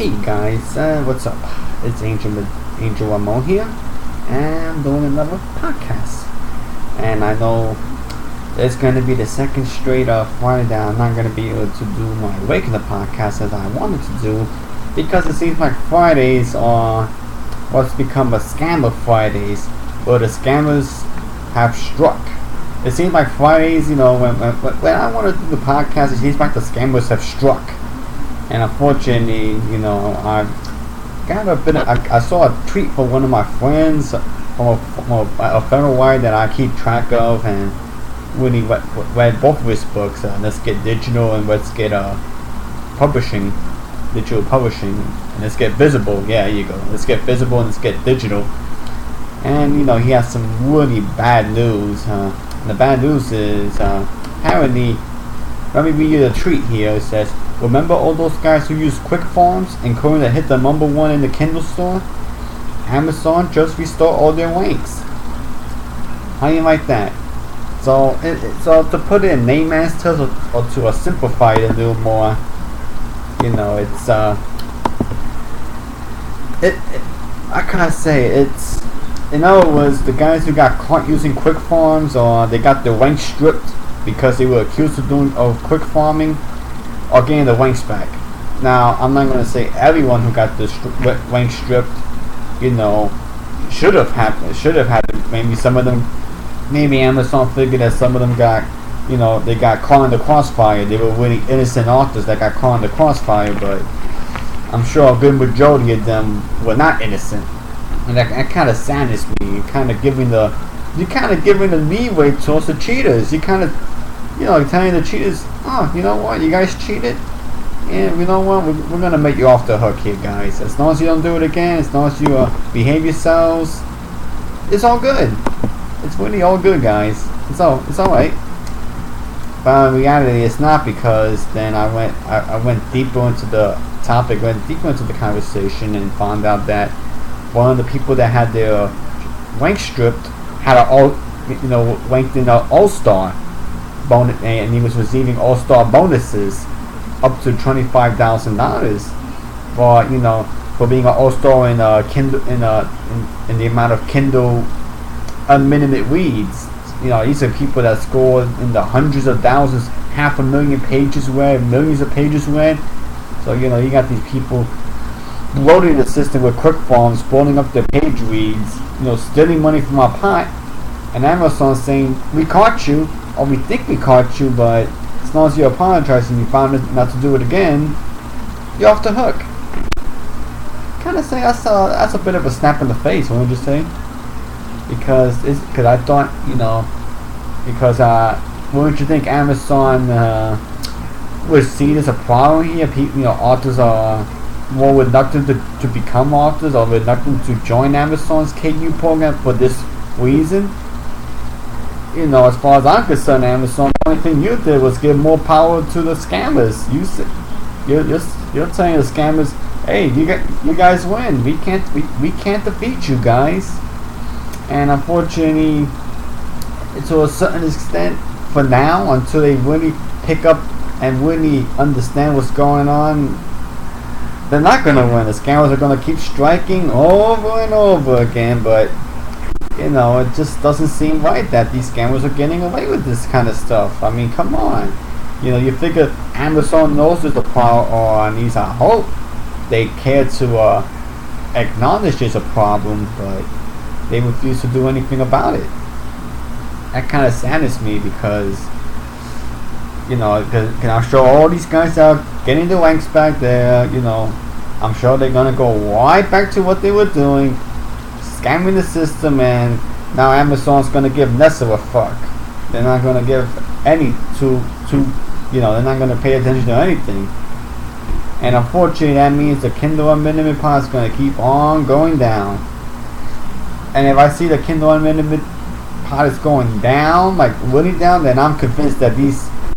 Hey guys, what's up? It's Angel Ramon here, and I'm doing another podcast. And I know it's going to be the second straight Friday that I'm not going to be able to do my regular podcast as I wanted to do, because it seems like Fridays are what's become a scammer Fridays, where the scammers have struck. It seems like Fridays, when I want to do the podcast, it seems like the scammers have struck. And unfortunately, I got a bit. I saw a tweet from one of my friends from a fellow writer that I keep track of, and when he read both of his books, Let's Get Digital and Let's Get Publishing, Digital Publishing, and Let's Get Visible. Yeah, there you go. Let's Get Visible and Let's Get Digital. And he has some really bad news. And the bad news is apparently. Let me read you the tweet here. It says, "Remember all those guys who use quick farms and currently hit the #1 in the Kindle store? Amazon just restored all their links." How do you like that? So to put it in layman's terms, or to simplify it a little more, it's I can't say it's. In other words, the guys who got caught using quick farms, or they got their links stripped because they were accused of quick farming, or getting the links back. Now, I'm not going to say everyone who got the links stripped, should have had it. Maybe some of them, maybe Amazon figured that some of them got, they got caught in the crossfire. They were really innocent authors that got caught in the crossfire, but I'm sure a good majority of them were not innocent. And that kind of saddens me. You're kind of giving the leeway towards the cheaters. You kind of, telling the cheaters, oh, you know what, you guys cheated, and you know what, we're gonna make you off the hook here, guys. As long as you don't do it again, as long as you behave yourselves, it's all good. It's really all good, guys. It's all right. But in reality, it's not, because then I went deeper into the topic, went deeper into the conversation, and found out that one of the people that had their rank stripped had ranked in an all-star bonus, and he was receiving all-star bonuses up to $25,000 for being an all-star in Kindle in the amount of Kindle unlimited reads. These are people that scored in the hundreds of thousands, 500,000 pages read, millions of pages read. So you got these people loading the system with quick farms, spoiling up their page reads, stealing money from our pot, and Amazon saying, we caught you, or we think we caught you, but as long as you apologize and you found it not to do it again, you're off the hook. Kind of say that's a bit of a snap in the face, wouldn't you say? Because I thought, wouldn't you think Amazon would see this a problem here? People, authors are more reluctant to become authors, or reluctant to join Amazon's KU program for this reason. As far as I'm concerned, Amazon, the only thing you did was give more power to the scammers. You're telling the scammers, hey, you guys win. We can't defeat you guys. And unfortunately, to a certain extent, for now, until they really pick up and really understand what's going on, they're not going to win. The scammers are going to keep striking over and over again, but it just doesn't seem right that these scammers are getting away with this kind of stuff. I mean, come on. You figure Amazon knows there's a problem, or at least I hope they care to acknowledge there's a problem, but they refuse to do anything about it. That kind of saddens me, because I'm sure all these guys are getting the ranks back there, I'm sure they're going to go right back to what they were doing, scamming the system, and now Amazon's going to give less of a fuck. They're not going to give any they're not going to pay attention to anything. And unfortunately, that means the Kindle Unlimited pod is going to keep on going down. And if I see the Kindle Unlimited pod is going down, like really down, then I'm convinced that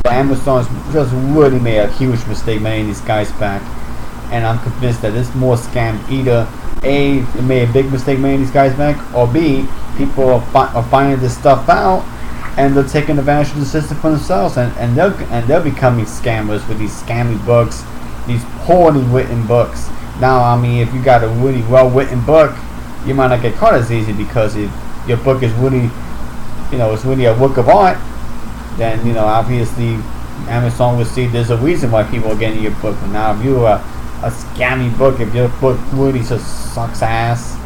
Amazon's just really made a huge mistake letting these guys back. And I'm convinced that there's more scam. Either A, they made a big mistake letting these guys back, or B, people are finding this stuff out, and they're taking advantage of the system for themselves, and they're becoming scammers with these scammy books these poorly written books. Now, I mean, if you got a really well written book, you might not get caught as easy because your book is really, it's really a work of art. Then, obviously, Amazon will see there's a reason why people are getting your book. But now, if you're a scammy book, if your book really just sucks ass,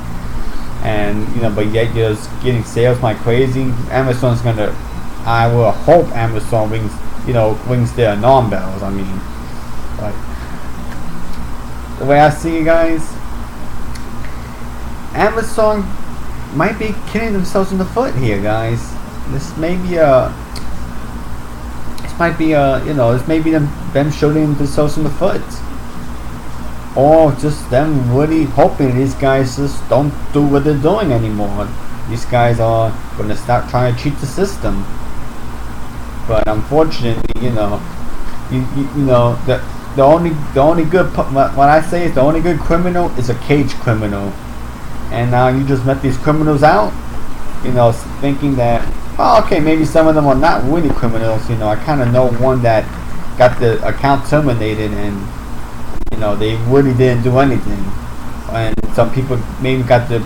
and but yet you're just getting sales like crazy, Amazon's gonna. I will hope Amazon rings their alarm bells. I mean, but the way I see it, guys, Amazon might be killing themselves in the foot here, guys. This may be this may be them shooting themselves in the foot, or just them really hoping these guys just don't do what they're doing anymore. These guys are gonna stop trying to cheat the system. But unfortunately, the only good, what I say is the only good criminal is a cage criminal. And now you just met these criminals out, thinking that, oh, okay, maybe some of them are not really criminals. I kind of know one that got the account terminated, and they really didn't do anything. And some people maybe got the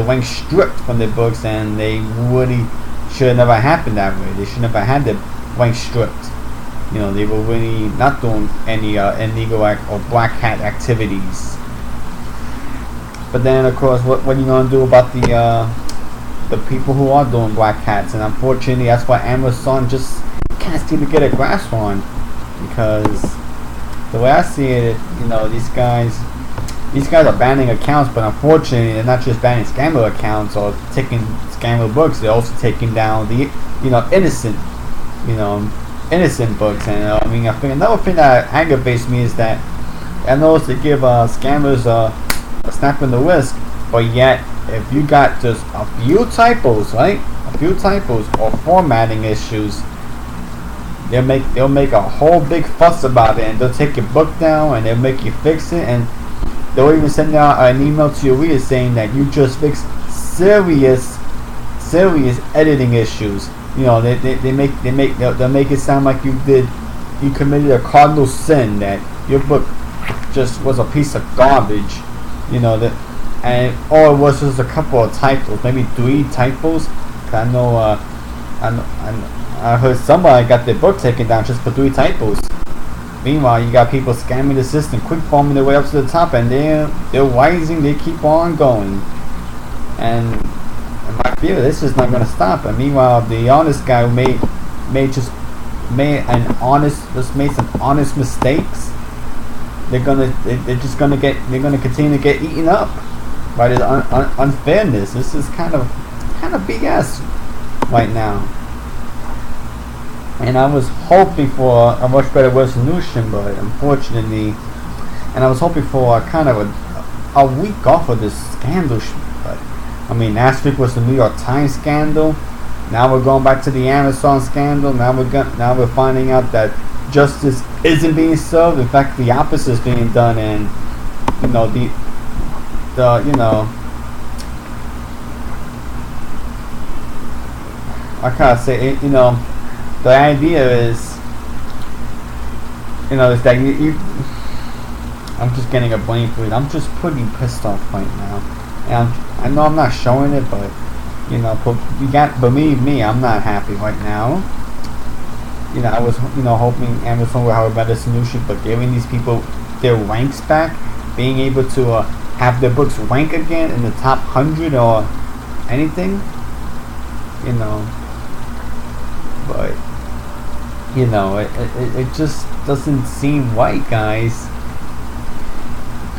rank stripped from their books, and they really should have never happened that way. They should never had their rank stripped. They were really not doing any illegal or black hat activities. But then, of course, what are you gonna do about the people who are doing black hats? And unfortunately, that's why Amazon just can't seem to get a grasp on, because the way I see it, these guys are banning accounts, but unfortunately, they're not just banning scammer accounts or taking scammer books. They're also taking down the innocent books. And I think another thing that aggravates me is that I noticed they give scammers a snap in the wrist, but yet if you got just a few typos, right, or formatting issues, they'll make a whole big fuss about it, and they'll take your book down and they'll make you fix it, and they'll even send out an email to your reader saying that you just fixed serious editing issues. They'll make it sound like you committed a cardinal sin, that your book just was a piece of garbage. And all it was a couple of typos, maybe 3 typos. I know, I heard somebody got their book taken down just for 3 typos. Meanwhile, you got people scamming the system, quick farming their way up to the top, and they're rising. They keep on going, and my fear this is not going to stop. And meanwhile, the honest guy who made some honest mistakes, they're gonna continue to get eaten up by this unfairness. This is kind of BS right now. And I was hoping for a much better resolution, but unfortunately, I was hoping for kind of a week off of this scandal. But last week was the New York Times scandal. Now we're going back to the Amazon scandal. Now we're finding out that justice isn't being served. In fact, the opposite is being done, and I can't say it, the idea is, is that you I'm just getting a brain freeze. I'm just pretty pissed off right now, and I know I'm not showing it, but believe me, I'm not happy right now. I was hoping Amazon would have a better solution, but giving these people their ranks back, being able to have their books rank again in the top 100 or anything, but it just doesn't seem right, guys.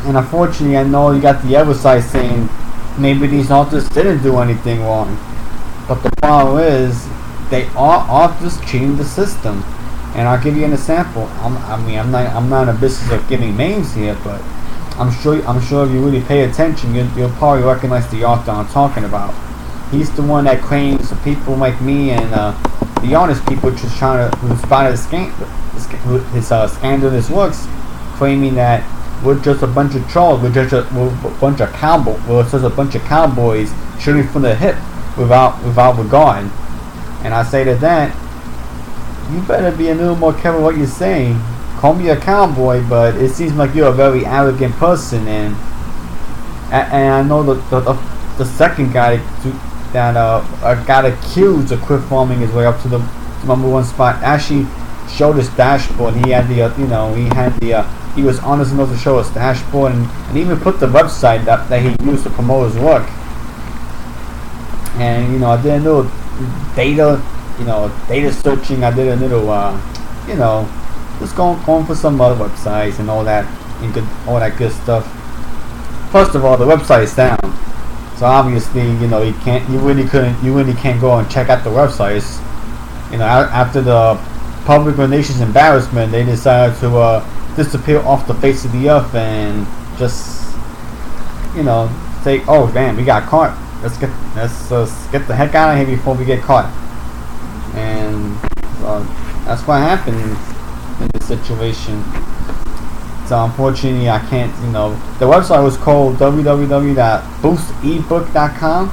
And unfortunately, I know you got the other side saying maybe these authors didn't do anything wrong, but the problem is they are authors cheating the system. And I'll give you an example. I'm not in the business of giving names here, but I'm sure if you really pay attention, you'll probably recognize the author I'm talking about. He's the one that claims people like me and the honest people just who spotted his scandalous works, claiming that we're just a bunch of trolls, we're just a bunch of cowboys shooting from the hip without regard. And I say to that, you better be a little more careful what you're saying, call me a cowboy, but it seems like you're a very arrogant person, and I know the second guy that got accused of quit farming his way up to the number one spot actually showed his dashboard. He had he was honest enough to show his dashboard, and even put the website that he used to promote his work. And I did a little data searching. I did a little just going for some other websites and all that good stuff. First of all, the website is down, so obviously you really can't go and check out the websites. After the public relations embarrassment, they decided to disappear off the face of the earth and just say, oh man, we got caught. Let's get the heck out of here before we get caught. And that's what happened in this situation. So unfortunately, I can't. The website was called www.boostebook.com,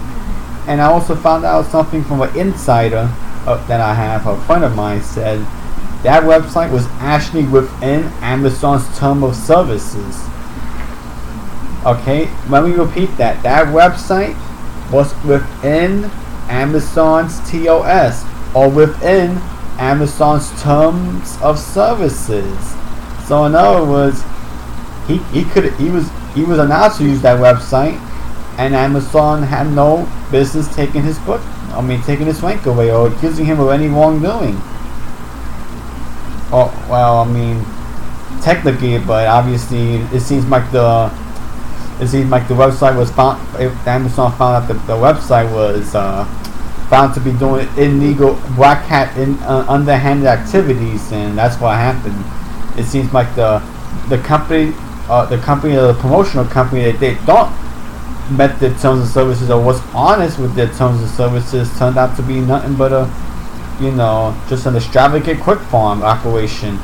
and I also found out something from an insider that I have. A friend of mine said that website was actually within Amazon's term of services. Okay, let me repeat that. That website was within Amazon's TOS, or within Amazon's terms of services. So in other words, he was allowed to use that website, and Amazon had no business taking his rank away or accusing him of any wrongdoing. Oh well, technically, but obviously it seems like the website was found. Amazon found out that the website was found to be doing illegal black hat underhanded activities, and that's what happened. It seems like the company, the promotional company, that they thought met their terms of services or was honest with their terms of services, turned out to be nothing but just an extravagant quick farm operation.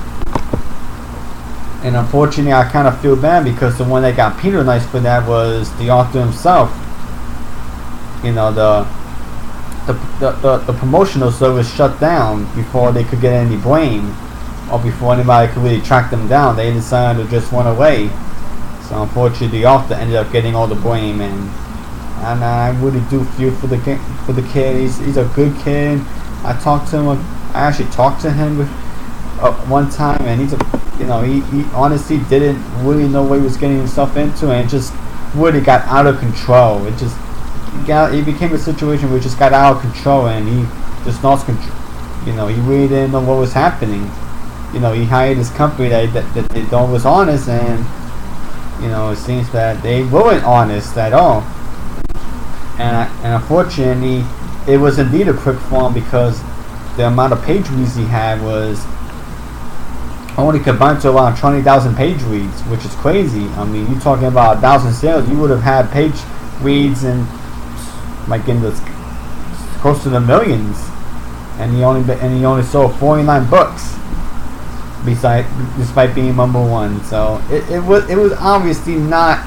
And unfortunately, I kind of feel bad because the one that got penalized for that was the author himself. The promotional service shut down before they could get any blame, or before anybody could really track them down. They decided to just run away. So unfortunately, the author ended up getting all the blame, and I really do feel for the kid. He's a good kid. I actually talked to him one time, and he honestly didn't really know what he was getting himself into, and it just really got out of control. It became a situation where it just got out of control, and he just lost control. He really didn't know what was happening. He hired this company that they thought was honest, and it seems that they weren't honest at all. And unfortunately, it was indeed a quick farm because the amount of page reads he had was only combined to around 20,000 page reads, which is crazy. You're talking about 1,000 sales, you would have had page reads and in the close to the millions, and he only sold 49 books, despite being number one. So it was obviously not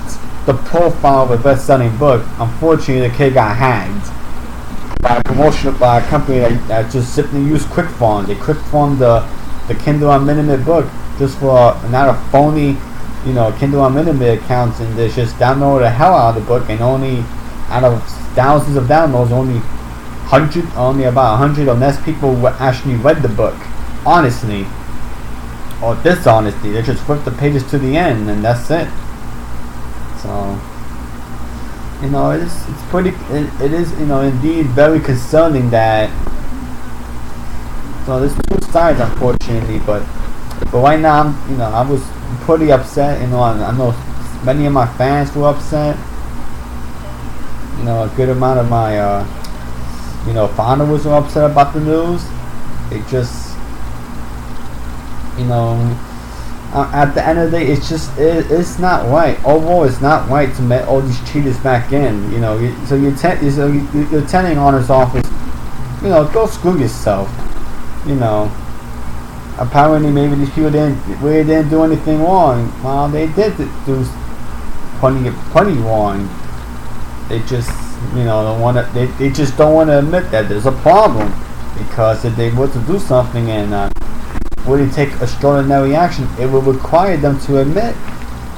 the profile of a best-selling book. Unfortunately, the kid got hacked by a company that just simply used quick farm. They quick farmed the Kindle Unlimited book just for not a phony Kindle Unlimited accounts, and they just downloaded the hell out of the book, and only out of thousands of downloads, only about 100 or less people actually read the book honestly or dishonestly. They just flipped the pages to the end, and that's it. So it is indeed very concerning that. So there's two sides, unfortunately, but right now I was pretty upset. I know many of my fans were upset. A good amount of my followers were upset about the news. It just at the end of the day, it's not right. Overall, it's not right to let all these cheaters back in. So you're telling honest office, go screw yourself. Apparently maybe these people didn't do anything wrong. Well, they did do plenty wrong. They just they just don't want to admit that there's a problem, because if they were to do something and really take extraordinary action, it will require them to admit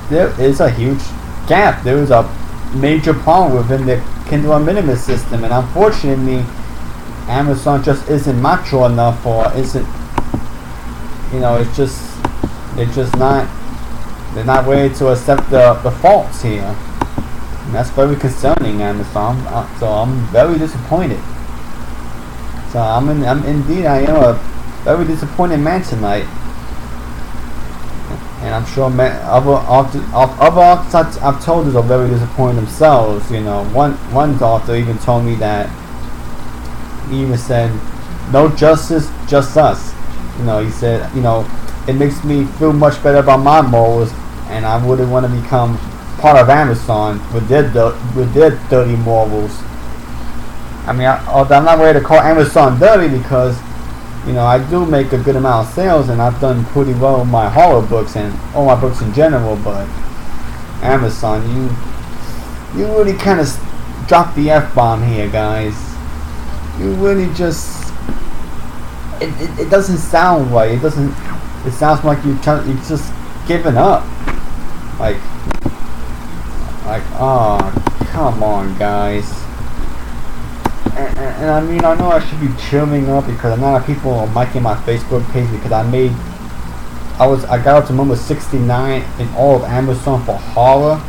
there is a huge gap. There is a major problem within the Kindle Unlimited system, and unfortunately, Amazon just isn't mature enough, or isn't, they're not ready to accept the faults here. And that's very concerning, Amazon. So I'm very disappointed. So I am a very disappointed man tonight. And I'm sure other authors I've told us are very disappointed themselves. One author even told me that, he even said, "No justice, just us." He said, it makes me feel much better about my morals, and I wouldn't want to become part of Amazon with their dirty morals. I mean, I'm not ready to call Amazon dirty, because I do make a good amount of sales, and I've done pretty well with my horror books and all my books in general. But Amazon, you really kind of dropped the F-bomb here, guys. You really just, it doesn't sound right. It sounds like you're just giving up. Like, oh, come on, guys. And I mean, I know I should be cheering up, because a lot of people are liking my Facebook page, because I got up to number 69 in all of Amazon for horror,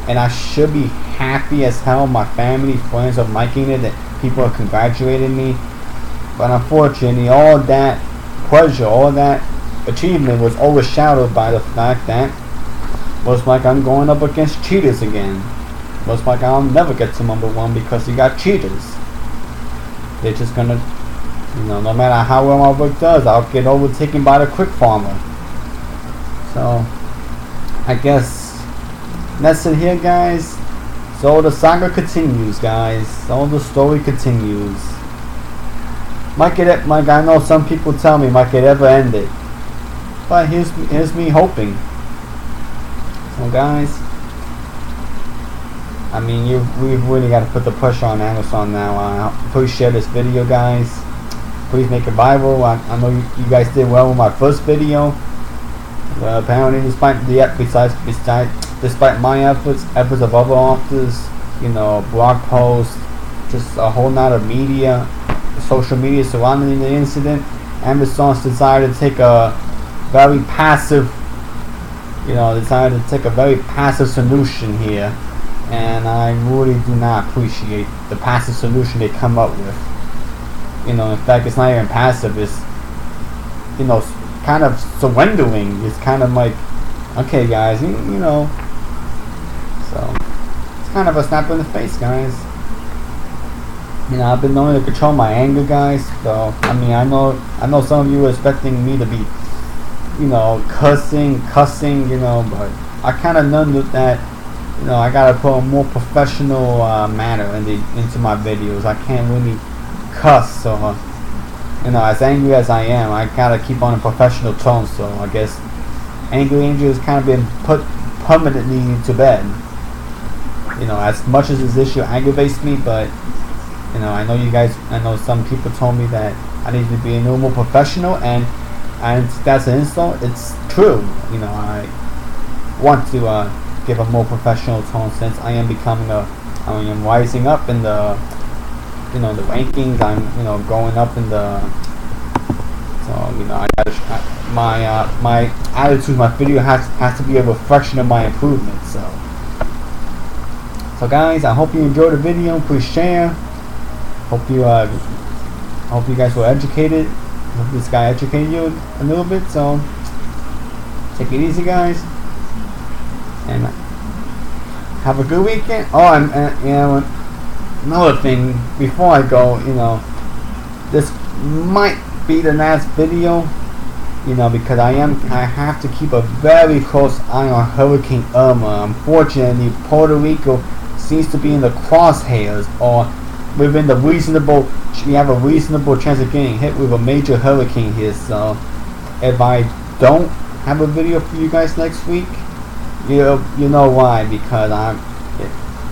and I should be happy as hell. My family, friends are liking it, and people are congratulating me. But unfortunately, all that pleasure, all that achievement was overshadowed by the fact that looks like I'm going up against cheaters again. Looks like I'll never get to number 1, because you got cheaters. They're just gonna, no matter how well my work does, I'll get overtaken by the quick farmer. So, I guess that's it here, guys. So the saga continues, guys. So the story continues. Like I know some people tell me, might it ever end it. But here's me hoping. So guys, I mean, we've really got to put the pressure on Amazon now. Please share this video, guys. Please make it viral. I know you guys did well with my first video. Apparently, despite my efforts of other authors, blog posts, just a whole lot of media, social media surrounding the incident, Amazon's decided to take a very passive, solution here. And I really do not appreciate the passive solution they come up with. In fact, it's not even passive. It's, kind of surrendering. It's kind of like, okay, guys, So it's kind of a slap in the face, guys. I've been known to control my anger, guys. So I mean, I know some of you are expecting me to be, cussing, but I kind of know that. I gotta put a more professional manner into my videos. I can't really cuss, so as angry as I am, I gotta keep on a professional tone. So I guess Angry Angel has kind of been put permanently to bed. As much as this issue aggravates me, but I know some people told me that I need to be a little more professional, and that's an insult. It's true. I want to give a more professional tone, since I am rising up in the the rankings. I'm going up in the, so I gotta my attitude, my video has to be a reflection of my improvement. So guys, I hope you enjoyed the video. Please share. Hope you guys were educated. Hope this guy educated you a little bit. So take it easy, guys. And have a good weekend. Oh, and another thing before I go, this might be the last video, because I have to keep a very close eye on Hurricane Irma. Unfortunately, Puerto Rico seems to be in the crosshairs, or within the reasonable. We have a reasonable chance of getting hit with a major hurricane here. So if I don't have a video for you guys next week, you know why, because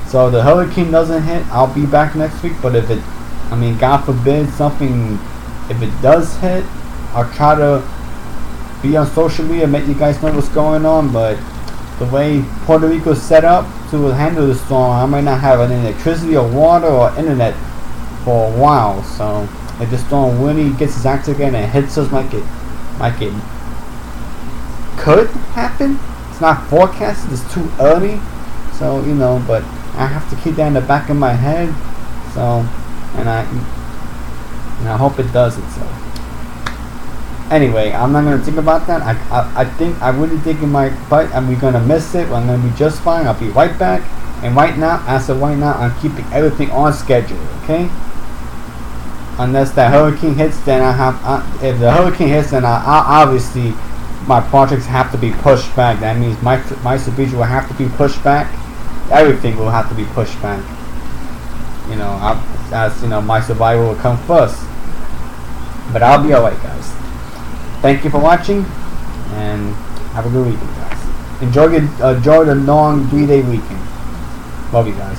so the hurricane doesn't hit, I'll be back next week. But if it, God forbid, if it does hit, I'll try to be on social media, make you guys know what's going on. But the way Puerto Rico is set up to handle the storm, I might not have any electricity or water or internet for a while. So if the storm really gets its act together and hits us, like it could happen. It's not forecasted. It's too early. So but I have to keep that in the back of my head. So, and I hope it does itself. Anyway, I'm not gonna think about that. I think I really think in my butt, and we're gonna miss it. I'm gonna be just fine. I'll be right back. And right now, as of right now, I'm keeping everything on schedule. Okay. Unless that hurricane hits, then if the hurricane hits, then I obviously my projects have to be pushed back. That means my Mitsubishi will have to be pushed back. Everything will have to be pushed back. My survival will come first. But I'll be alright, guys. Thank you for watching, and have a good weekend, guys. Enjoy the long 3-day weekend. Love you guys.